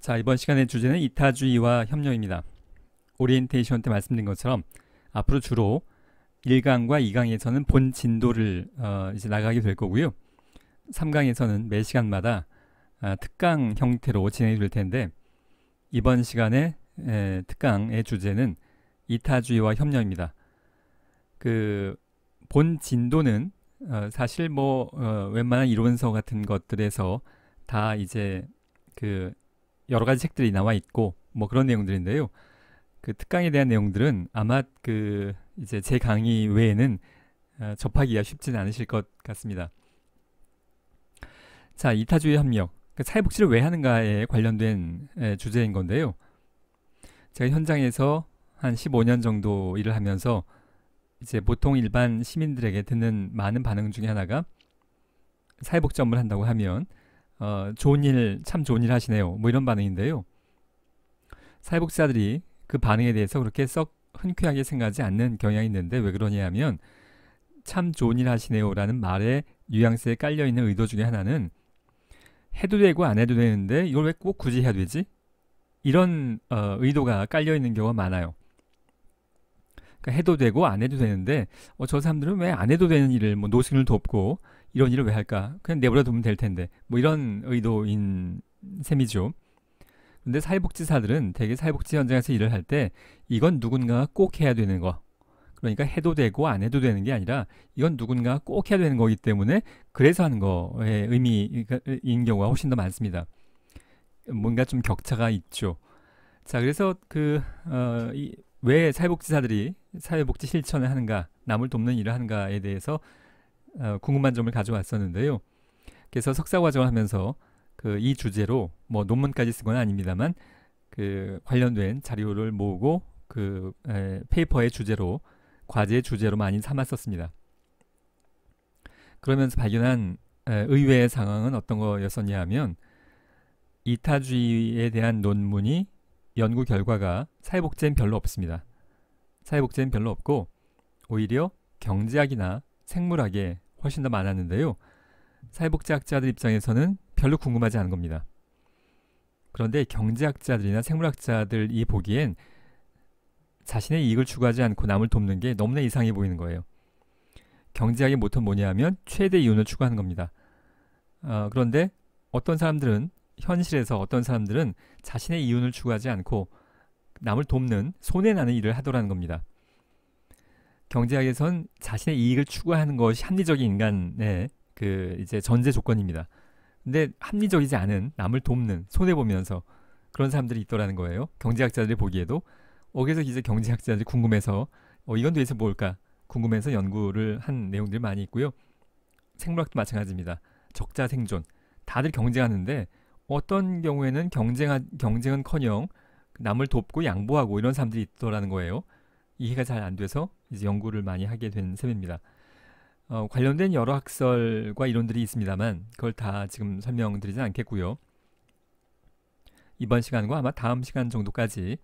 자, 이번 시간의 주제는 이타주의와 협력입니다. 오리엔테이션 때 말씀드린 것처럼 앞으로 주로 1강과 2강에서는 본 진도를 이제 나가게 될 거고요. 3강에서는 매 시간마다 특강 형태로 진행이 될 텐데, 이번 시간에 특강의 주제는 이타주의와 협력입니다. 그 본 진도는 사실 웬만한 이론서 같은 것들에서 다 이제 그 여러 가지 책들이 나와 있고 그런 내용들인데요. 그 특강에 대한 내용들은 아마 이제 제 강의 외에는 접하기가 쉽지는 않으실 것 같습니다. 자, 이타주의 협력, 사회복지를 왜 하는가에 관련된 주제인 건데요. 제가 현장에서 한 15년 정도 일을 하면서 이제 보통 일반 시민들에게 듣는 많은 반응 중에 하나가, 사회복지 업무를 한다고 하면 참 좋은 일 하시네요, 이런 반응인데요. 사회복지사들이 그 반응에 대해서 그렇게 썩 흔쾌하게 생각하지 않는 경향이 있는데, 왜 그러냐 하면 참 좋은 일 하시네요 라는 말에 뉘앙스에 깔려있는 의도 중에 하나는, 해도 되고 안 해도 되는데 이걸 왜 꼭 굳이 해야 되지? 이런 의도가 깔려있는 경우가 많아요. 그러니까 해도 되고 안 해도 되는데 저 사람들은 왜 안 해도 되는 일을, 노숙인을 돕고 이런 일을 왜 할까? 그냥 내버려 두면 될 텐데, 이런 의도인 셈이죠. 근데 사회복지사들은 대개 사회복지 현장에서 일을 할 때 이건 누군가가 꼭 해야 되는 거, 그러니까 해도 되고 안 해도 되는 게 아니라 이건 누군가가 꼭 해야 되는 거기 때문에 그래서 하는 거의 의미인 경우가 훨씬 더 많습니다. 뭔가 좀 격차가 있죠. 자, 그래서 왜 사회복지사들이 사회복지 실천을 하는가, 남을 돕는 일을 하는가에 대해서 궁금한 점을 가져왔었는데요. 그래서 석사과정을 하면서 이 주제로 논문까지 쓴 건 아닙니다만 관련된 자료를 모으고 페이퍼의 주제로, 과제의 주제로 많이 삼았었습니다. 그러면서 발견한 의외의 상황은 어떤 거였었냐 하면, 이타주의에 대한 논문이, 연구 결과가 사회복지엔 별로 없습니다. 사회복지엔 별로 없고 오히려 경제학이나 생물학에 훨씬 더 많았는데요. 사회복지학자들 입장에서는 별로 궁금하지 않은 겁니다. 그런데 경제학자들이나 생물학자들이 보기엔 자신의 이익을 추구하지 않고 남을 돕는 게 너무나 이상해 보이는 거예요. 경제학의 모토는 뭐냐 하면 최대 이윤을 추구하는 겁니다. 그런데 현실에서 어떤 사람들은 자신의 이윤을 추구하지 않고 남을 돕는, 손해나는 일을 하더라는 겁니다. 경제학에선 자신의 이익을 추구하는 것이 합리적인 인간의 이제 전제 조건입니다. 근데 합리적이지 않은, 남을 돕는, 손해보면서 그런 사람들이 있더라는 거예요. 경제학자들이 보기에도. 그래서 이제 경제학자들이 궁금해서 이건 도대체 뭘까 궁금해서 연구를 한 내용들이 많이 있고요. 생물학도 마찬가지입니다. 적자 생존. 다들 경쟁하는데 어떤 경우에는 경쟁은커녕 남을 돕고 양보하고 이런 사람들이 있더라는 거예요. 이해가 잘 안 돼서 이제 연구를 많이 하게 된 셈입니다. 관련된 여러 학설과 이론들이 있습니다만 그걸 다 지금 설명드리진 않겠고요. 이번 시간과 아마 다음 시간 정도까지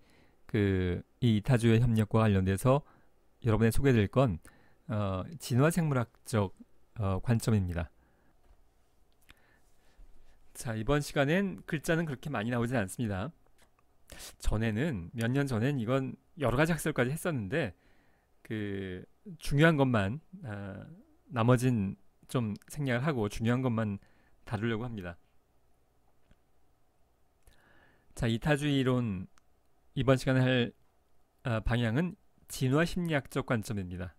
이 이타주의 협력과 관련돼서 여러분에 소개드릴 건 진화생물학적 관점입니다. 자, 이번 시간엔 글자는 그렇게 많이 나오진 않습니다. 몇 년 전엔 이건 여러 가지 학설까지 했었는데 중요한 것만, 나머진 좀 생략을 하고 중요한 것만 다루려고 합니다. 자, 이타주의 이론 이번 시간에 할 방향은 진화 심리학적 관점입니다.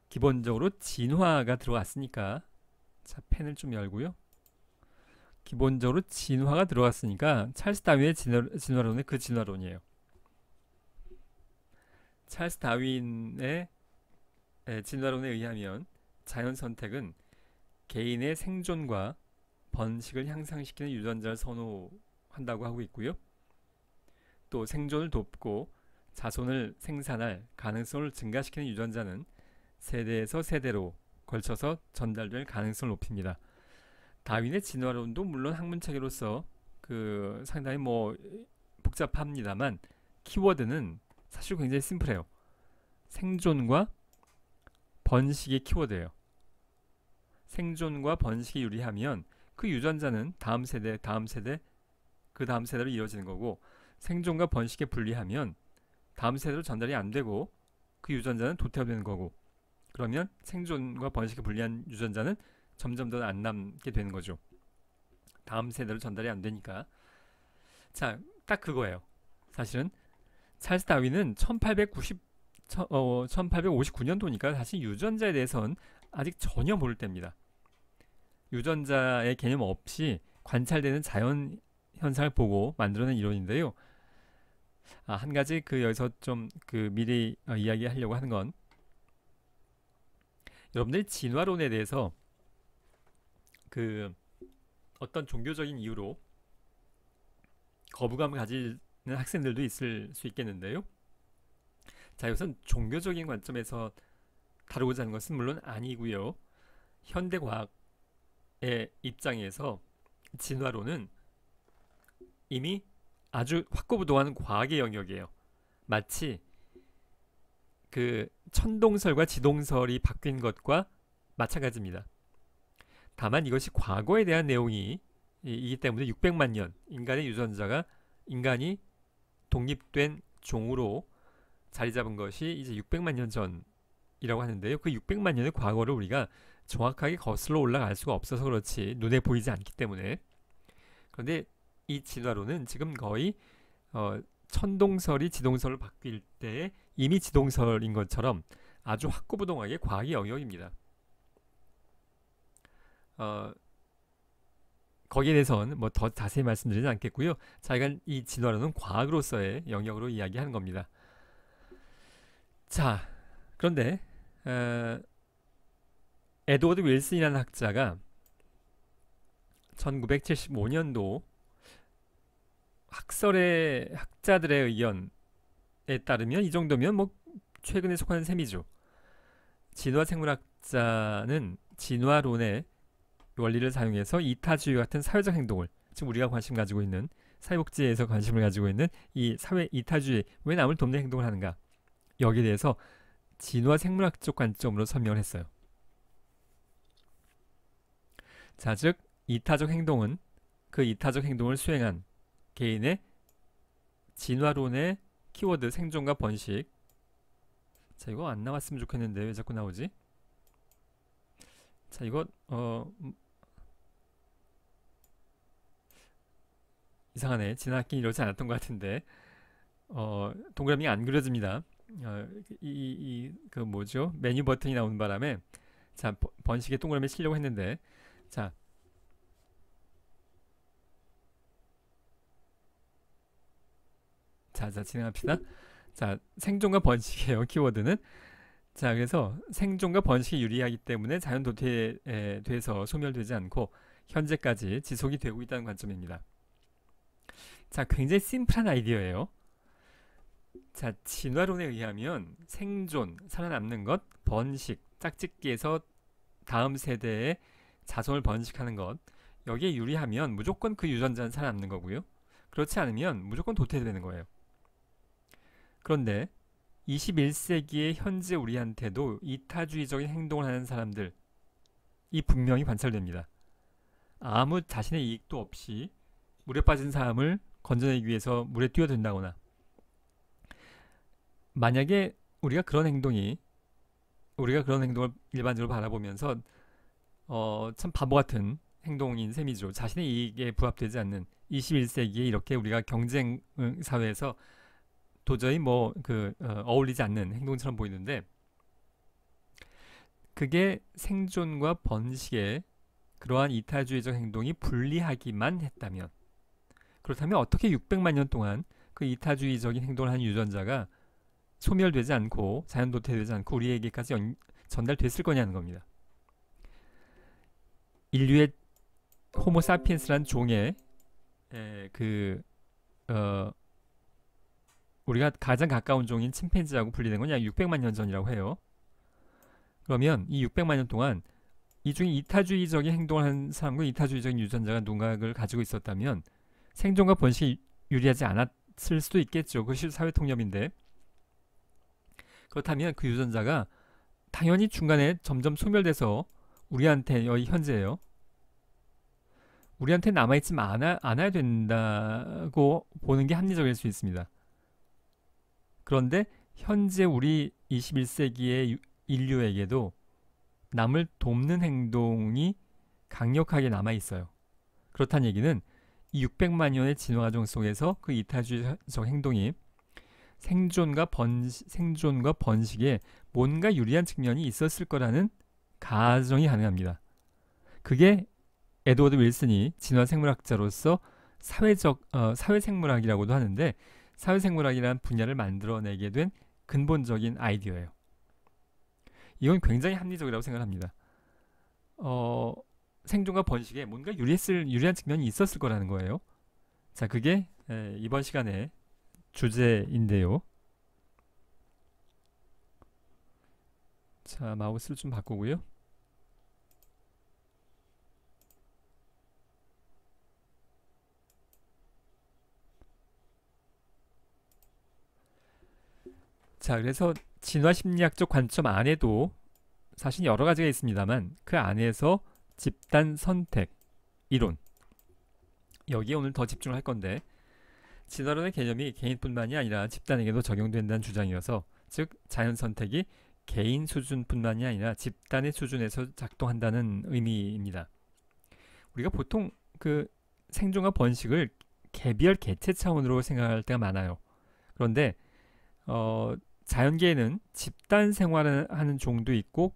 기본적으로 진화가 들어왔으니까, 자, 펜을 좀 열고요. 기본적으로 진화가 들어갔으니까 찰스 다윈의 진화론은 그 진화론이에요. 찰스 다윈의 진화론에 의하면 자연 선택은 개인의 생존과 번식을 향상시키는 유전자를 선호한다고 하고 있고요. 또 생존을 돕고 자손을 생산할 가능성을 증가시키는 유전자는 세대에서 세대로 걸쳐서 전달될 가능성을 높입니다. 다윈의 진화론도 물론 학문체계로서 상당히 복잡합니다만 키워드는 사실 굉장히 심플해요. 생존과 번식의 키워드예요. 생존과 번식이 유리하면 그 유전자는 다음 세대 그 다음 세대로 이어지는 거고, 생존과 번식에 분리하면 다음 세대로 전달이 안 되고 그 유전자는 도태되는 거고, 그러면 생존과 번식에 분리한 유전자는 점점 더 안 남게 되는 거죠. 다음 세대로 전달이 안 되니까. 자, 딱 그거예요. 사실은 찰스 다윈은 1859년도니까 사실 유전자에 대해서는 아직 전혀 모를 때입니다. 유전자의 개념 없이 관찰되는 자연 현상을 보고 만들어낸 이론인데요. 한 가지 여기서 좀 미리 이야기하려고 하는 건, 여러분들이 진화론에 대해서 어떤 종교적인 이유로 거부감을 가지는 학생들도 있을 수 있겠는데요. 자, 이것은 종교적인 관점에서 다루고자 하는 것은 물론 아니고요. 현대과학의 입장에서 진화론은 이미 아주 확고부동한 과학의 영역이에요. 마치 천동설과 지동설이 바뀐 것과 마찬가지입니다. 다만 이것이 과거에 대한 내용이기 때문에 600만 년 인간의 유전자가 인간이 독립된 종으로 자리 잡은 것이 이제 600만 년 전이라고 하는데요. 그 600만 년의 과거를 우리가 정확하게 거슬러 올라갈 수가 없어서 그렇지, 눈에 보이지 않기 때문에. 그런데 이 진화론은 지금 거의 천동설이 지동설로 바뀔 때 이미 지동설인 것처럼 아주 확고부동하게 과학의 영역입니다. 거기에 대해서는 뭐 더 자세히 말씀드리지 않겠고요. 자기가 이 진화론은 과학으로서의 영역으로 이야기하는 겁니다. 자, 그런데 에드워드 윌슨이라는 학자가 1975년도 학자들의 의견에 따르면 이 정도면 뭐 최근에 속하는 셈이죠. 진화생물학자는 진화론의 원리를 사용해서 이타주의 같은 사회적 행동을, 지금 우리가 관심 가지고 있는, 사회복지에서 관심을 가지고 있는 이 사회 이타주의, 왜 남을 돕는 행동을 하는가, 여기에 대해서 진화생물학적 관점으로 설명을 했어요. 자, 즉 이타적 행동은 그 이타적 행동을 수행한 개인의 진화론의 키워드 생존과 번식. 자, 이거 안 나왔으면 좋겠는데 왜 자꾸 나오지? 자, 이거 이상하네. 지난 학기 이러지 않았던 것 같은데 동그라미가 안 그려집니다. 뭐죠? 메뉴 버튼이 나오는 바람에, 자, 번식에 동그라미 치려고 했는데, 자, 진행합시다. 자, 생존과 번식이에요. 키워드는. 자, 그래서 생존과 번식이 유리하기 때문에 자연 도태돼서 소멸되지 않고 현재까지 지속이 되고 있다는 관점입니다. 자, 굉장히 심플한 아이디어예요. 자, 진화론에 의하면 생존, 살아남는 것, 번식, 짝짓기에서 다음 세대에 자손을 번식하는 것, 여기에 유리하면 무조건 그 유전자는 살아남는 거고요. 그렇지 않으면 무조건 도태되는 거예요. 그런데 21세기의 현재 우리한테도 이타주의적인 행동을 하는 사람들이 분명히 관찰됩니다. 아무 자신의 이익도 없이 물에 빠진 사람을 건져내기 위해서 물에 뛰어든다거나, 만약에 우리가 그런 행동을 일반적으로 바라보면서 참 바보 같은 행동인 셈이죠. 자신의 이익에 부합되지 않는 21세기에 이렇게 우리가 경쟁 사회에서 도저히 어울리지 않는 행동처럼 보이는데, 그게 생존과 번식의 그러한 이타주의적 행동이 불리하기만 했다면, 그렇다면 어떻게 600만 년 동안 그 이타주의적인 행동을 하는 유전자가 소멸되지 않고 자연 도태되지 않고 우리에게까지 전달됐을 거냐는 겁니다. 인류의 호모사피엔스란 종의 우리가 가장 가까운 종인 침팬지하고 분리된 건 약 600만 년 전이라고 해요. 그러면 이 600만 년 동안 이 중에 이타주의적인 행동을 하는 사람과 이타주의적인 유전자가 누군가를 가지고 있었다면 생존과 번식이 유리하지 않았을 수도 있겠죠. 그것이 사회통념인데, 그렇다면 그 유전자가 당연히 중간에 점점 소멸돼서 우리한테 현재예요. 우리한테 남아있지 않아야 된다고 보는 게 합리적일 수 있습니다. 그런데 현재 우리 21세기의 인류에게도 남을 돕는 행동이 강력하게 남아있어요. 그렇다는 얘기는 이 600만 년의 진화 과정 속에서 그 이타주의적 행동이 생존과 번식에 뭔가 유리한 측면이 있었을 거라는 가정이 가능합니다. 그게 에드워드 윌슨이 진화생물학자로서 사회생물학이라고도 하는데 사회생물학이라는 분야를 만들어내게 된 근본적인 아이디어예요. 이건 굉장히 합리적이라고 생각합니다. 생존과 번식에 뭔가 유리한 측면이 있었을 거라는 거예요. 자, 그게 이번 시간의 주제인데요. 자, 마우스를 좀 바꾸고요. 자, 그래서 진화 심리학적 관점 안에도 사실 여러 가지가 있습니다만 그 안에서 집단 선택 이론, 여기에 오늘 더 집중을 할 건데, 진화론의 개념이 개인뿐만이 아니라 집단에게도 적용된다는 주장이어서, 즉 자연 선택이 개인 수준뿐만이 아니라 집단의 수준에서 작동한다는 의미입니다. 우리가 보통 그 생존과 번식을 개별 개체 차원으로 생각할 때가 많아요. 그런데 자연계에는 집단 생활을 하는 종도 있고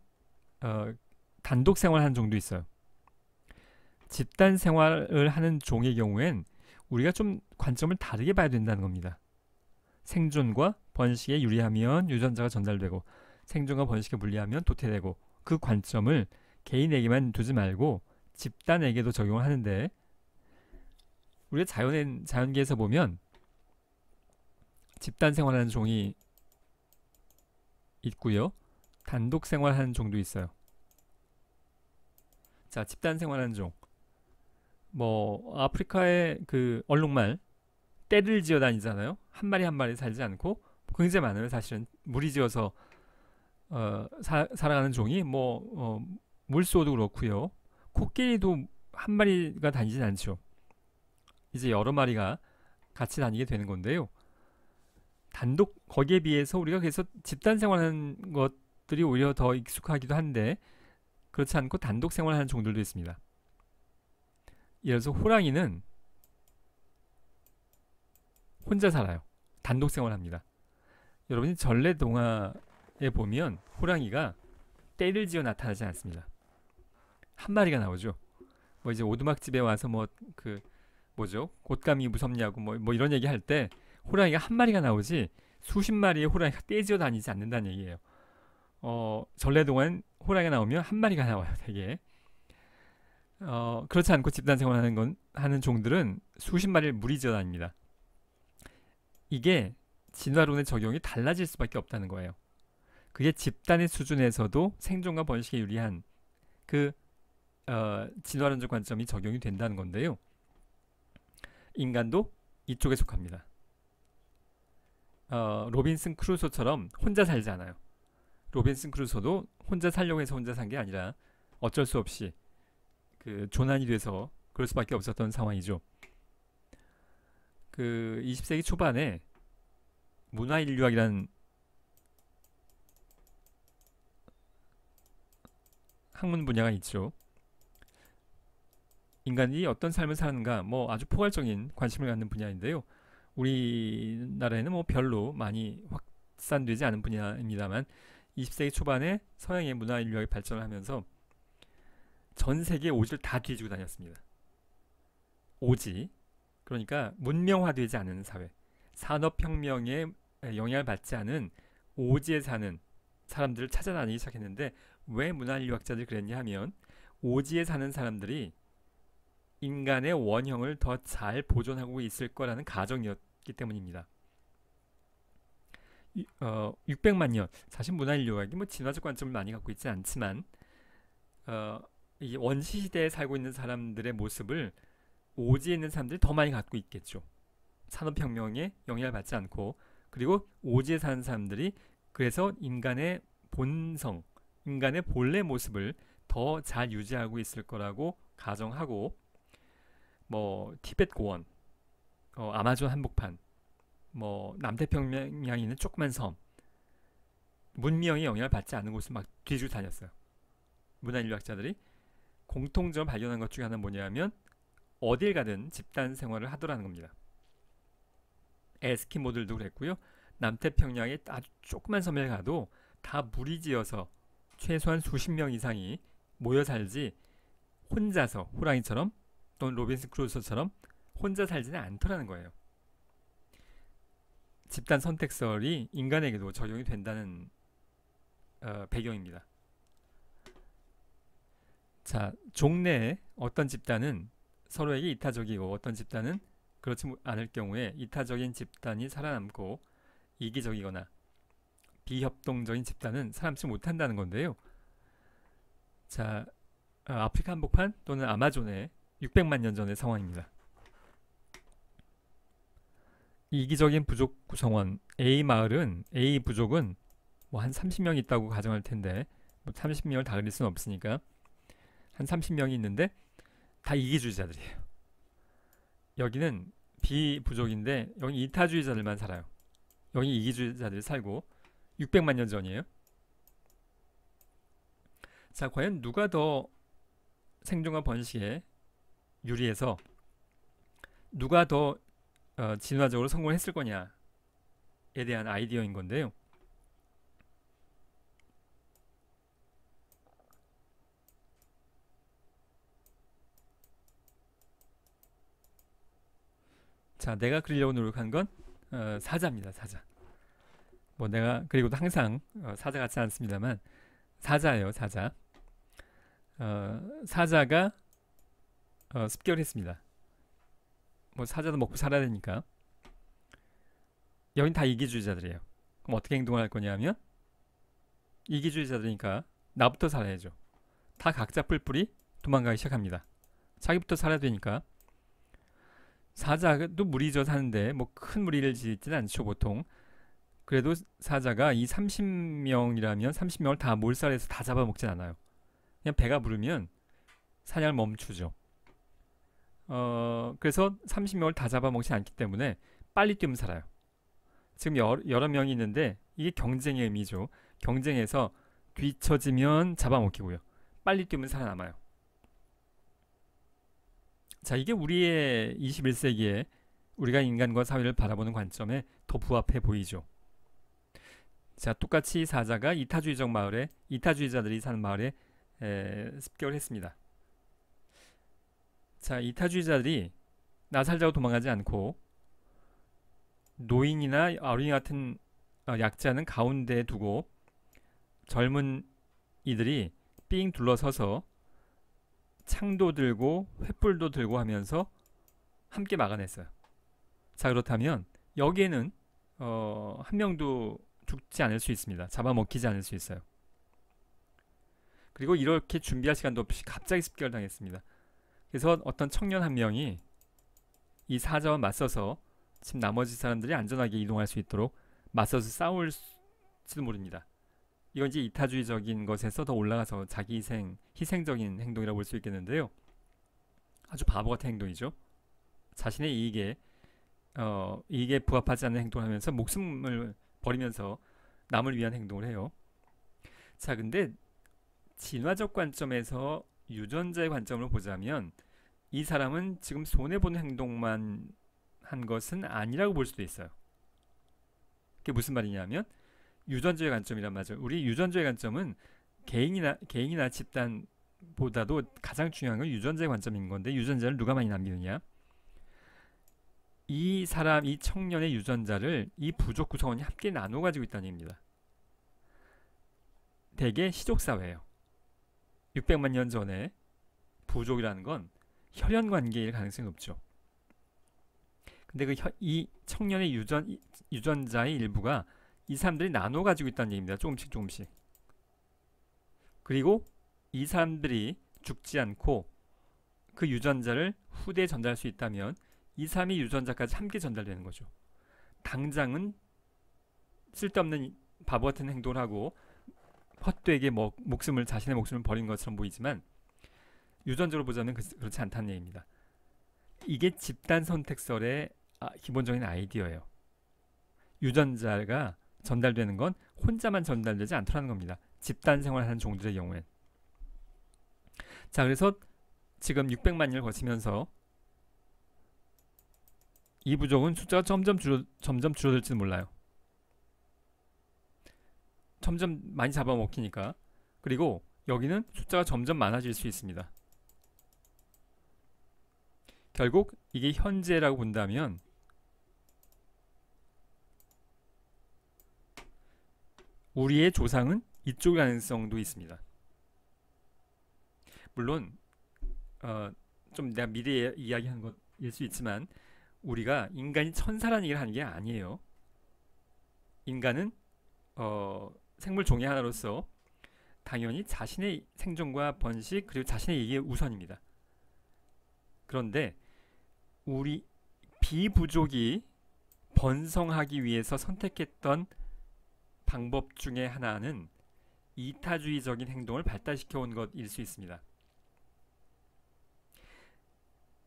단독 생활하는 종도 있어요. 집단 생활을 하는 종의 경우엔 우리가 좀 관점을 다르게 봐야 된다는 겁니다. 생존과 번식에 유리하면 유전자가 전달되고 생존과 번식에 불리하면 도태되고, 그 관점을 개인에게만 두지 말고 집단에게도 적용을 하는데, 우리가 자연계에서 보면 집단 생활하는 종이 있고요. 단독 생활하는 종도 있어요. 자, 집단 생활하는 종. 아프리카의 그 얼룩말 떼를 지어 다니잖아요. 한 마리 한 마리 살지 않고 굉장히 많아요. 사실은 무리지어서 살아가는 종이 물소도 그렇고요. 코끼리도 한 마리가 다니진 않죠. 이제 여러 마리가 같이 다니게 되는 건데요. 거기에 비해서 우리가 그래서 집단 생활하는 것들이 오히려 더 익숙하기도 한데, 그렇지 않고 단독 생활하는 종들도 있습니다. 예를 들어서 호랑이는 혼자 살아요. 단독 생활합니다. 여러분이 전래동화에 보면 호랑이가 떼를 지어 나타나지 않습니다. 한 마리가 나오죠. 이제 오두막집에 와서 곶감이 무섭냐고 이런 얘기 할 때 호랑이가 한 마리가 나오지 수십 마리의 호랑이가 떼지어 다니지 않는다는 얘기예요. 전래동안 호랑이가 나오면 한 마리가 나와요, 되게. 그렇지 않고 집단 생활하는 종들은 수십 마리를 무리지어 다닙니다. 이게 진화론의 적용이 달라질 수밖에 없다는 거예요. 그게 집단의 수준에서도 생존과 번식에 유리한 그 진화론적 관점이 적용이 된다는 건데요. 인간도 이쪽에 속합니다. 로빈슨 크루소처럼 혼자 살지 않아요. 로빈슨 크루소도 혼자 살려고 해서 혼자 산 게 아니라 어쩔 수 없이 그 조난이 돼서 그럴 수밖에 없었던 상황이죠. 그 20세기 초반에 문화인류학이라는 학문 분야가 있죠. 인간이 어떤 삶을 사는가 아주 포괄적인 관심을 갖는 분야인데요. 우리나라에는 별로 많이 확산되지 않은 분야입니다만 20세기 초반에 서양의 문화인류학이 발전을 하면서 전 세계 오지를 다 뒤지고 다녔습니다. 오지, 그러니까 문명화되지 않은 사회, 산업혁명에 영향을 받지 않은 오지에 사는 사람들을 찾아다니기 시작했는데, 왜 문화인류학자들이 그랬냐 하면 오지에 사는 사람들이 인간의 원형을 더 잘 보존하고 있을 거라는 가정이었기 때문입니다. 600만 년, 사실 문화인류학이 진화적 관점을 많이 갖고 있지 않지만 이 원시 시대에 살고 있는 사람들의 모습을 오지에 있는 사람들이 더 많이 갖고 있겠죠. 산업혁명에 영향을 받지 않고, 그리고 오지에 사는 사람들이 그래서 인간의 본성, 인간의 본래 모습을 더 잘 유지하고 있을 거라고 가정하고, 뭐 티베트 고원, 아마존 한복판, 뭐 남태평양에 있는 조그만 섬, 문명의 영향을 받지 않는 곳을 막 뒤지고 다녔어요. 문화인류학자들이 공통점을 발견한 것 중에 하나는 뭐냐면 어딜 가든 집단 생활을 하더라는 겁니다. 에스키모들도 그랬고요. 남태평양의 아주 조그만 섬에 가도 다 무리지어서 최소한 수십 명 이상이 모여 살지 혼자서 호랑이처럼 또는 로빈슨 크루소처럼 혼자 살지는 않더라는 거예요. 집단 선택설이 인간에게도 적용이 된다는 배경입니다. 자, 종래에 어떤 집단은 서로에게 이타적이고 어떤 집단은 그렇지 않을 경우에 이타적인 집단이 살아남고 이기적이거나 비협동적인 집단은 살아남지 못한다는 건데요. 자, 아프리카 한복판 또는 아마존의 600만 년 전의 상황입니다. 이기적인 부족 구성원 A 마을은 A 부족은 뭐 한 30명 있다고 가정할 텐데 뭐 30명을 다 그릴 수는 없으니까 한 30명이 있는데 다 이기주의자들이에요. 여기는 비부족인데 여기 이타주의자들만 살아요. 여기 이기주의자들이 살고 600만 년 전이에요. 자, 과연 누가 더 생존과 번식에 유리해서 누가 더 진화적으로 성공했을 거냐에 대한 아이디어인 건데요. 자, 내가 그리려고 노력한 건 사자입니다. 사자. 뭐 내가 그리고도 항상 사자 같지 않습니다만 사자예요. 사자. 사자가 습격을 했습니다. 뭐 사자도 먹고 살아야 되니까. 여긴 다 이기주의자들이에요. 그럼 어떻게 행동을 할 거냐면 이기주의자들이니까 나부터 살아야죠. 다 각자 뿔뿔이 도망가기 시작합니다. 자기부터 살아야 되니까. 사자도 무리져 사는데 뭐 큰 무리를 짓지는 않죠 보통. 그래도 사자가 이 30명이라면 30명을 다 몰살해서 다 잡아먹진 않아요. 그냥 배가 부르면 사냥을 멈추죠. 그래서 30명을 다 잡아먹지 않기 때문에 빨리 뛰면 살아요. 지금 여러 명이 있는데 이게 경쟁의 의미죠. 경쟁에서 뒤처지면 잡아먹히고요. 빨리 뛰면 살아남아요. 자, 이게 우리의 21세기에 우리가 인간과 사회를 바라보는 관점에 더 부합해 보이죠. 자, 똑같이 사자가 이타주의적 마을에 이타주의자들이 사는 마을에 습격을 했습니다. 자, 이타주의자들이 나 살자고 도망가지 않고 노인이나 어린이 같은 약자는 가운데에 두고 젊은 이들이 삥 둘러서서 창도 들고 횃불도 들고 하면서 함께 막아냈어요. 자, 그렇다면 여기에는 한 명도 죽지 않을 수 있습니다. 잡아먹히지 않을 수 있어요. 그리고 이렇게 준비할 시간도 없이 갑자기 습격을 당했습니다. 그래서 어떤 청년 한 명이 이 사자와 맞서서 지금 나머지 사람들이 안전하게 이동할 수 있도록 맞서서 싸울지도 모릅니다. 이건 이제 이타주의적인 것에서 더 올라가서 자기 희생적인 행동이라고 볼 수 있겠는데요. 아주 바보 같은 행동이죠. 자신의 이익에 부합하지 않는 행동을 하면서 목숨을 버리면서 남을 위한 행동을 해요. 자, 근데 진화적 관점에서 유전자의 관점으로 보자면 이 사람은 지금 손해보는 행동만 한 것은 아니라고 볼 수도 있어요. 그게 무슨 말이냐면 유전자의 관점이란 말이죠. 우리 유전자의 관점은 개인이나 집단보다도 가장 중요한 건 유전자의 관점인 건데 유전자를 누가 많이 남기느냐? 이 청년의 유전자를 이 부족 구성원이 함께 나눠 가지고 있다는 얘기입니다. 대개 시족사회예요. 600만 년 전에 부족이라는 건 혈연 관계일 가능성이 높죠. 근데 이 청년의 유전자의 일부가 이 사람들이 나눠 가지고 있다는 얘기입니다. 조금씩. 그리고 이 사람들이 죽지 않고 그 유전자를 후대에 전달할 수 있다면 이 사람의 유전자까지 함께 전달되는 거죠. 당장은 쓸데없는 바보 같은 행동을 하고 헛되게 자신의 목숨을 버린 것처럼 보이지만 유전적으로 보자면 그렇지 않다는 얘기입니다. 이게 집단 선택설의 기본적인 아이디어예요. 유전자가 전달되는 건 혼자만 전달되지 않더라는 겁니다. 집단 생활하는 종들의 경우엔. 자, 그래서 지금 600만 년을 거치면서 이 부족은 숫자가 점점 줄어들지는 몰라요. 점점 많이 잡아먹히니까. 그리고 여기는 숫자가 점점 많아질 수 있습니다. 결국 이게 현재라고 본다면 우리의 조상은 이쪽 가능성도 있습니다. 물론 좀 내가 미래에 이야기한 것일 수 있지만 우리가 인간이 천사라는 얘기를 하는 게 아니에요. 인간은 생물 종의 하나로서 당연히 자신의 생존과 번식 그리고 자신의 이익이 우선입니다. 그런데 우리 비부족이 번성하기 위해서 선택했던 방법 중에 하나는 이타주의적인 행동을 발달시켜 온 것일 수 있습니다.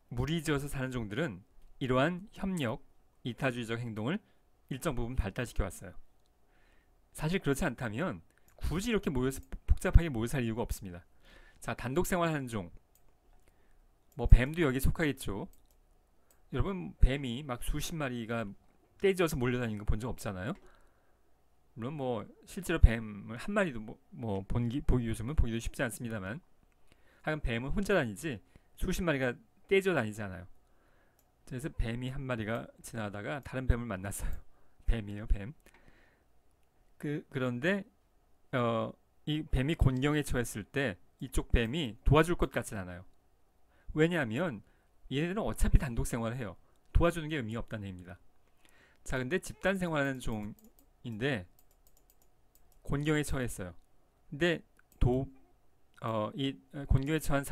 무리지어서 사는 종들은 이러한 협력, 이타주의적 행동을 일정 부분 발달시켜 왔어요. 사실 그렇지 않다면 굳이 이렇게 복잡하게 모여 살 이유가 없습니다. 자, 단독 생활하는 종, 뭐 뱀도 여기에 속하겠죠. 여러분, 뱀이 막 수십 마리가 떼지어서 몰려다니는 거 본 적 없잖아요. 물론 뭐 실제로 뱀을 한 마리도 요즘은 보기도 쉽지 않습니다만, 하여간 뱀은 혼자 다니지 수십 마리가 떼져 다니지 않아요. 그래서 뱀이 한 마리가 지나가다가 다른 뱀을 만났어요. 뱀이에요, 뱀. 그런데 이 뱀이 곤경에 처했을 때 이쪽 뱀이 도와줄 것 같진 않아요. 왜냐하면 얘네들은 어차피 단독 생활을 해요. 도와주는 게 의미가 없다는 얘기입니다. 자, 근데 집단 생활하는 종인데 곤경에 처했어요. 근데 이 곤경에 처한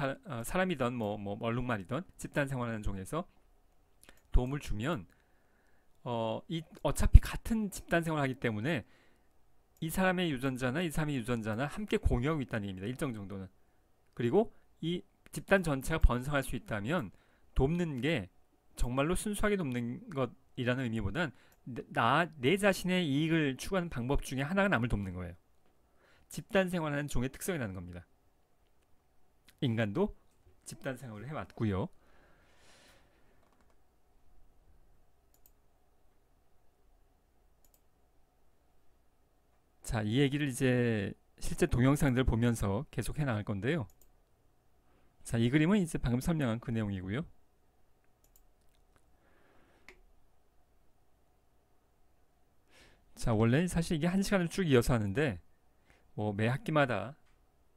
사람이든 뭐 얼룩말이든 집단 생활하는 종에서 도움을 주면 어차피 같은 집단 생활하기 때문에 이 사람의 유전자나 이 사람의 유전자나 함께 공유하고 있다는 얘기입니다. 일정 정도는. 그리고 이 집단 전체가 번성할 수 있다면 돕는 게 정말로 순수하게 돕는 것이라는 의미보단 내 자신의 이익을 추구하는 방법 중에 하나가 남을 돕는 거예요. 집단 생활하는 종의 특성이라는 겁니다. 인간도 집단 생활을 해왔고요. 자, 이 얘기를 이제 실제 동영상들을 보면서 계속 해나갈 건데요. 자, 이 그림은 이제 방금 설명한 그 내용이고요. 자, 원래 사실 이게 1시간을 쭉 이어서 하는데 매 학기마다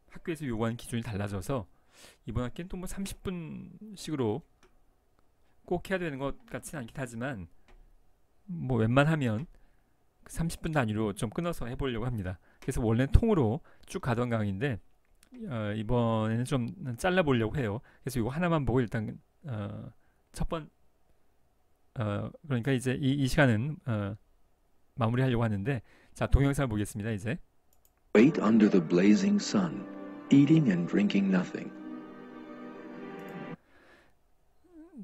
학교에서 요구하는 기준이 달라져서 이번 학기는 또 30분씩으로 꼭 해야 되는 것 같지는 않긴 하지만 웬만하면 30분 단위로 좀 끊어서 해보려고 합니다. 그래서 원래는 통으로 쭉 가던 강의인데 이번에는 좀 잘라보려고 해요. 그래서 이거 하나만 보고 일단 그러니까 이제 이 시간은 마무리하려고 하는데, 자, 동영상을 보겠습니다. 이제 Wait under the blazing sun, eating and drinking nothing.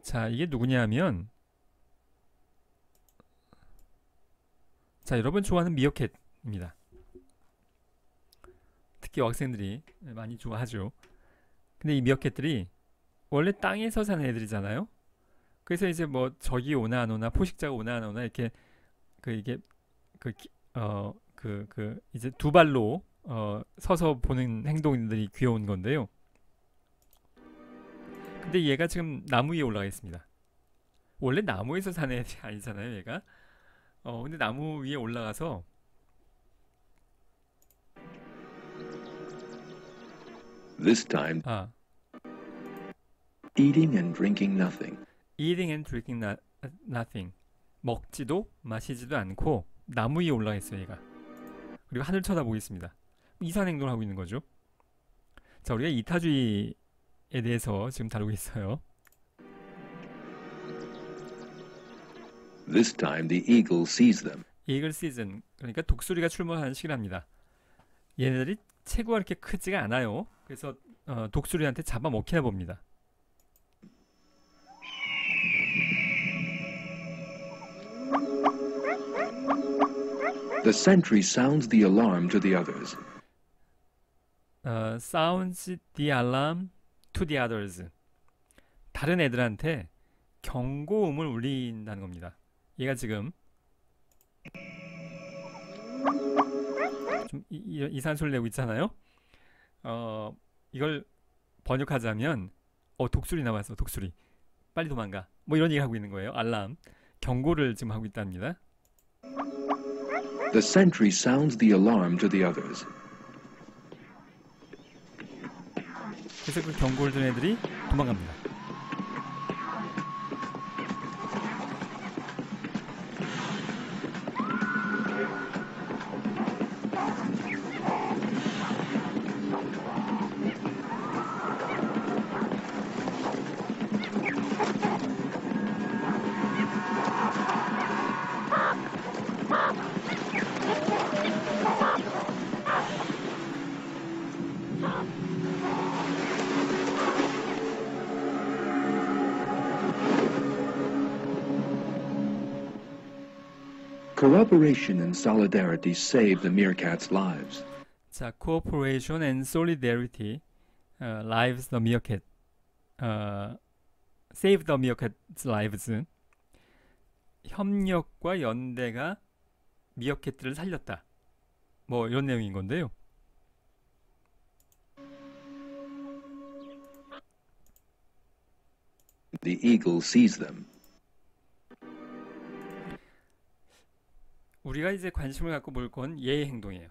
자, 이게 누구냐면 자, 여러분 좋아하는 미어캣입니다. 특히 학생들이 많이 좋아하죠. 근데 이 미어캣들이 원래 땅에서 사는 애들이잖아요. 그래서 이제 적이 오나 안 오나, 포식자가 오나 안 오나 이렇게 이제 두 발로 서서 보는 행동들이 귀여운 건데요. 근데 얘가 지금 나무 위에 올라가 있습니다. 원래 나무에서 사는 애들이 아니잖아요, 얘가. 근데 나무 위에 올라가서 This time, eating and drinking nothing. Eating and drinking nothing. 먹지도 마시지도 않고 나무 위에 올라가 있어요, 얘가. 그리고 하늘 쳐다보고 있습니다. 이상한 행동을 하고 있는 거죠. 자, 우리가 이타주의에 대해서 지금 다루고 있어요. This time the eagle sees them. 이글 시즌, 그러니까 독수리가 출몰하는 시기랍니다. 얘네들이 체구가 그렇게 크지가 않아요. 그래서 독수리한테 잡아먹히나 봅니다. The sentry sounds the alarm to the others. sounds the alarm to the others. 다른 애들한테 경고음을 울린다는 겁니다. 얘가 지금 좀 이상한 소리 내고 있잖아요. 이걸 번역하자면 독수리 나왔어. 독수리. 빨리 도망가. 뭐 이런 얘기를 하고 있는 거예요. 알람. 경고를 지금 하고 있답니다. The sentry sounds the alarm to the others. 그래서 그 경고를 준 애들이 도망갑니다. Cooperation and solidarity save the meerkats' lives. 자, cooperation and solidarity lives the meerkat. save the meerkats' lives. 협력과 연대가 미어캣들을 살렸다. 뭐 이런 내용인 건데요. The eagle sees them. 우리가 이제 관심을 갖고 볼 건 얘의 행동이에요.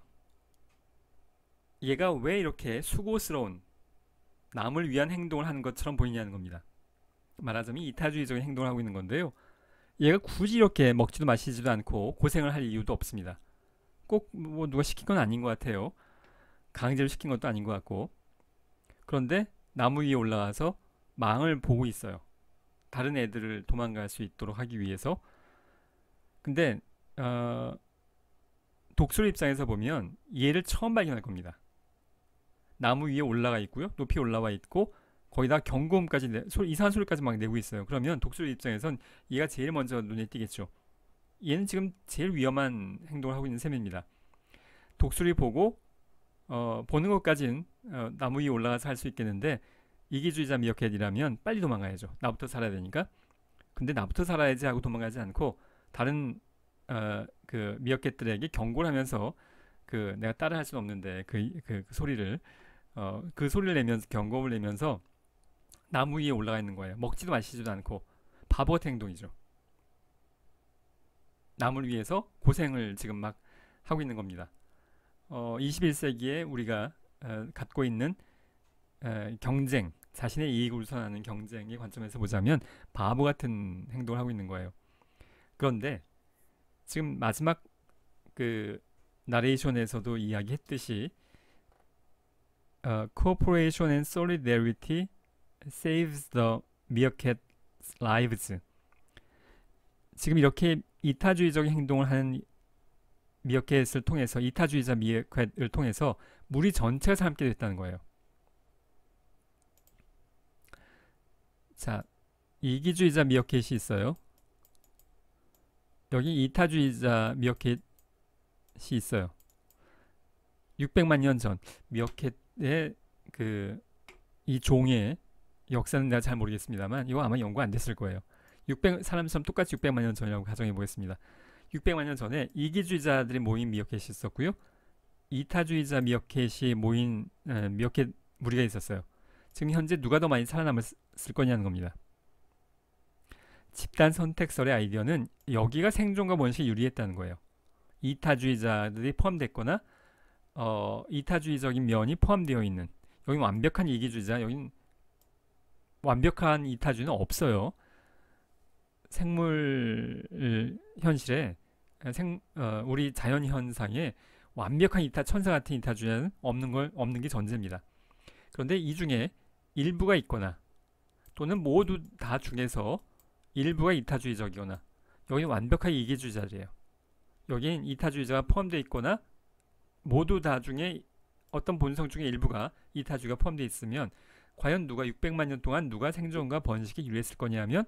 얘가 왜 이렇게 수고스러운 남을 위한 행동을 하는 것처럼 보이냐는 겁니다. 말하자면 이타주의적인 행동을 하고 있는 건데요. 얘가 굳이 이렇게 먹지도 마시지도 않고 고생을 할 이유도 없습니다. 꼭 뭐 누가 시킨 건 아닌 것 같아요. 강제로 시킨 것도 아닌 것 같고. 그런데 나무 위에 올라가서 망을 보고 있어요. 다른 애들을 도망갈 수 있도록 하기 위해서. 근데 독수리 입장에서 보면 얘를 처음 발견할 겁니다. 나무 위에 올라가 있고요. 높이 올라와 있고 거기다 경고음까지 이상한 소리까지 막 내고 있어요. 그러면 독수리 입장에선 얘가 제일 먼저 눈에 띄겠죠. 얘는 지금 제일 위험한 행동을 하고 있는 셈입니다. 독수리 보고 보는 것까지는 나무 위에 올라가서 할 수 있겠는데 이기주의자 미어캣이라면 빨리 도망가야죠. 나부터 살아야 되니까. 근데 나부터 살아야지 하고 도망가지 않고 다른 그 미어캣들에게 경고를 하면서 내가 따라 할 수는 없는데 그 소리를 그 소리를 내면서 경고를 내면서 나무 위에 올라가 있는 거예요. 먹지도 마시지도 않고 바보 같은 행동이죠. 남을 위해서 고생을 지금 막 하고 있는 겁니다. 21세기에 우리가 갖고 있는 경쟁, 자신의 이익을 우선하는 경쟁의 관점에서 보자면 바보 같은 행동을 하고 있는 거예요. 그런데 지금 마지막 그 나레이션에서도 이야기했듯이 cooperation and solidarity saves the meerkat's lives. 지금 이렇게 이타주의적인 행동을 하는 미어캣을 통해서 이타주의자 미어캣을 통해서 무리 전체가 살게 됐다는 거예요. 자, 이기주의자 미어캣이 있어요. 여기 이타주의자 미어캣이 있어요. 600만 년 전 미어캣의 이 종의 역사는 내가 잘 모르겠습니다만 이거 아마 연구 안 됐을 거예요. 사람처럼 똑같이 600만 년 전이라고 가정해 보겠습니다. 600만 년 전에 이기주의자들이 모인 미어캣이 있었고요. 이타주의자 미어캣이 모인 미어캣 무리가 있었어요. 지금 현재 누가 더 많이 살아남았을 거냐는 겁니다. 집단 선택설의 아이디어는 여기가 생존과 번식에 유리했다는 거예요. 이타주의자들이 포함됐거나 이타주의적인 면이 포함되어 있는, 여기 완벽한 이기주의자, 여긴 완벽한 이타주의는 없어요. 생물 현실에 우리 자연 현상에 완벽한 천사 같은 이타주의는 없는 게 전제입니다. 그런데 이 중에 일부가 있거나 또는 모두 다 중에서 일부가 이타주의적이거나 여기는 완벽하게 이기주의자들이에요. 여기는 이타주의자가 포함되어 있거나 모두 다 중에 어떤 본성 중에 일부가 이타주의가 포함되어 있으면 과연 600만 년 동안 누가 생존과 번식에 유리했을 거냐 하면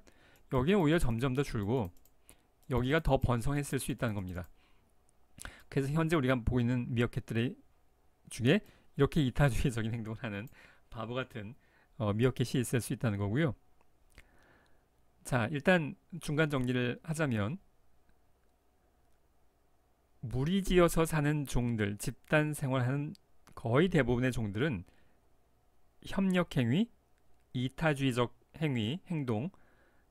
여기는 오히려 점점 더 줄고 여기가 더 번성했을 수 있다는 겁니다. 그래서 현재 우리가 보고 있는 미어캣들 중에 이렇게 이타주의적인 행동을 하는 바보 같은 미어캣이 있을 수 있다는 거고요. 자, 일단 중간 정리를 하자면 무리지어서 사는 종들, 집단 생활하는 거의 대부분의 종들은 협력행위, 이타주의적 행위, 행동,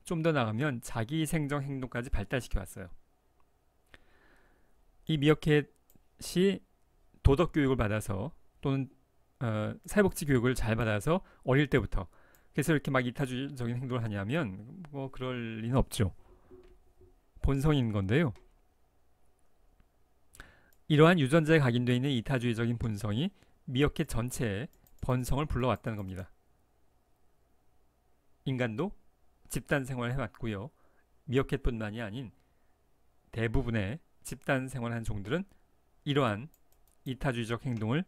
좀 더 나가면 자기생정 행동까지 발달시켜 왔어요. 이 미어캣이 도덕교육을 받아서 또는 사회복지 교육을 잘 받아서 어릴 때부터 그래서 이렇게 막 이타주의적인 행동을 하냐면 뭐 그럴 리는 없죠. 본성인 건데요. 이러한 유전자에 각인되어 있는 이타주의적인 본성이 미어캣 전체에 번성을 불러왔다는 겁니다. 인간도 집단 생활을 해왔고요. 미어캣뿐만이 아닌 대부분의 집단 생활하는 종들은 이러한 이타주의적 행동을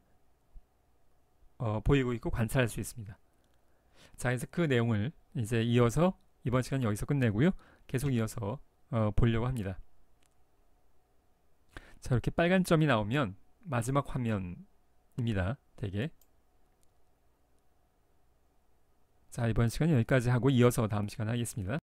보이고 있고 관찰할 수 있습니다. 자, 그래서 그 내용을 이제 이어서 이번 시간 여기서 끝내고요. 계속 이어서 보려고 합니다. 자, 이렇게 빨간 점이 나오면 마지막 화면입니다. 되게. 자, 이번 시간 여기까지 하고 이어서 다음 시간 하겠습니다.